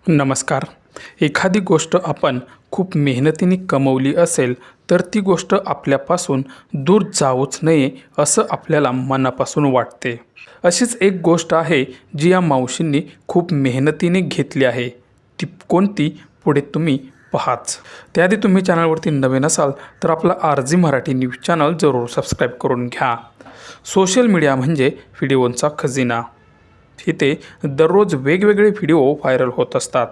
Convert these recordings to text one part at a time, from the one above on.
नमस्कार. एखादी गोष्ट आपण खूप मेहनतीने कमवली असेल तर ती गोष्ट आपल्यापासून दूर जाऊच नये असं आपल्याला मनापासून वाटते. अशीच एक गोष्ट आहे जी या मावशींनी खूप मेहनतीने घेतली आहे. ती कोणती पुढे तुम्ही पहाच. त्याआधी तुम्ही चॅनलवरती नवीन असाल तर आपला RG मराठी न्यूज चॅनल जरूर सबस्क्राईब करून घ्या. सोशल मीडिया म्हणजे व्हिडिओंचा खजिना. इथे दररोज वेगवेगळे व्हिडिओ व्हायरल होत असतात.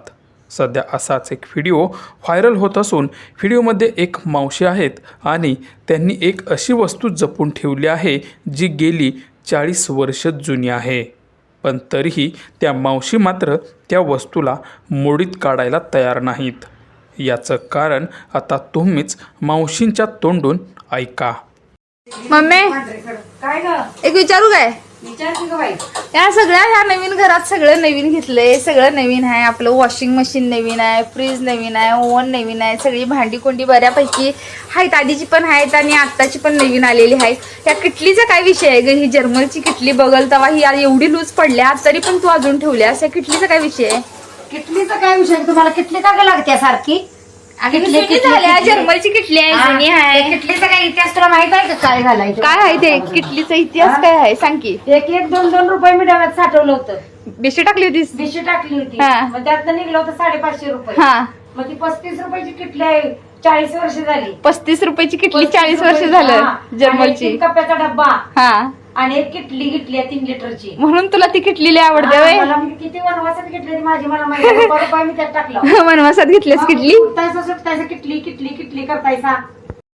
सध्या असाच एक व्हिडिओ व्हायरल होत असून व्हिडिओमध्ये एक मावशी आहेत आणि त्यांनी एक अशी वस्तू जपून ठेवली आहे जी गेली 40 वर्ष जुनी आहे. पण तरीही त्या मावशी मात्र त्या वस्तूला मोडीत काढायला तयार नाहीत. याचं कारण आता तुम्हीच मावशींच्या तोंडून ऐका. मम्मी काय ग एक विचारू काय? विचार की ग बाई. या सगळ्या ह्या नवीन घरात सगळं नवीन घेतलंय. सगळं नवीन आहे. आपलं वॉशिंग मशीन नवीन आहे, फ्रीज नवीन आहे, ओव्हन नवीन आहे. सगळी भांडी कोंडी बऱ्यापैकी आहेत. आधीची पण आहेत आणि आत्ताची पण नवीन आलेली आहेत. या किटलीचा काय विषय आहे ग? ही जर्मलची किटली बघल तेव्हा ही एवढी लूज पडल्या तरी पण तू अजून ठेवल्यास. या किटलीचा काय विषय आहे? किटलीचा काय विषय? तुम्हाला किटली का ग लागते सारखी? झाल्या जर्मलची किटली आहे, जुनी आहे. किटलीचा काय इतिहास तुला माहित आहे का? काय घालायचं काय आहे ते किटलीचा इतिहास काय आहे सांग की. एक एक 2-2 रुपये मी डब्यात साठवलं होतं. बेशी टाकली होतीस? बिशी टाकली होती. हा. मग त्यातनं निघलं होतं 550 रुपये. हा. मग ती 35 रुपयाची किटली आहे. 40 वर्ष झाली. 35 रुपयाची किटली 40 वर्ष 35 झालं हा. जर्मलची. आणि 3 कप्प्याचा डब्बा हा, आणि एक किटली घेतली 3 लिटरची. म्हणून तुला ती किटली लय आवडते हा, वय. मला म्हणजे किती वनवासात घेतली ती माझी मला माहिती. रुपये मी त्यात टाकलं. वनवासात घेतलीस किटली? सुटायचा किटली किटली किटली करतायचा.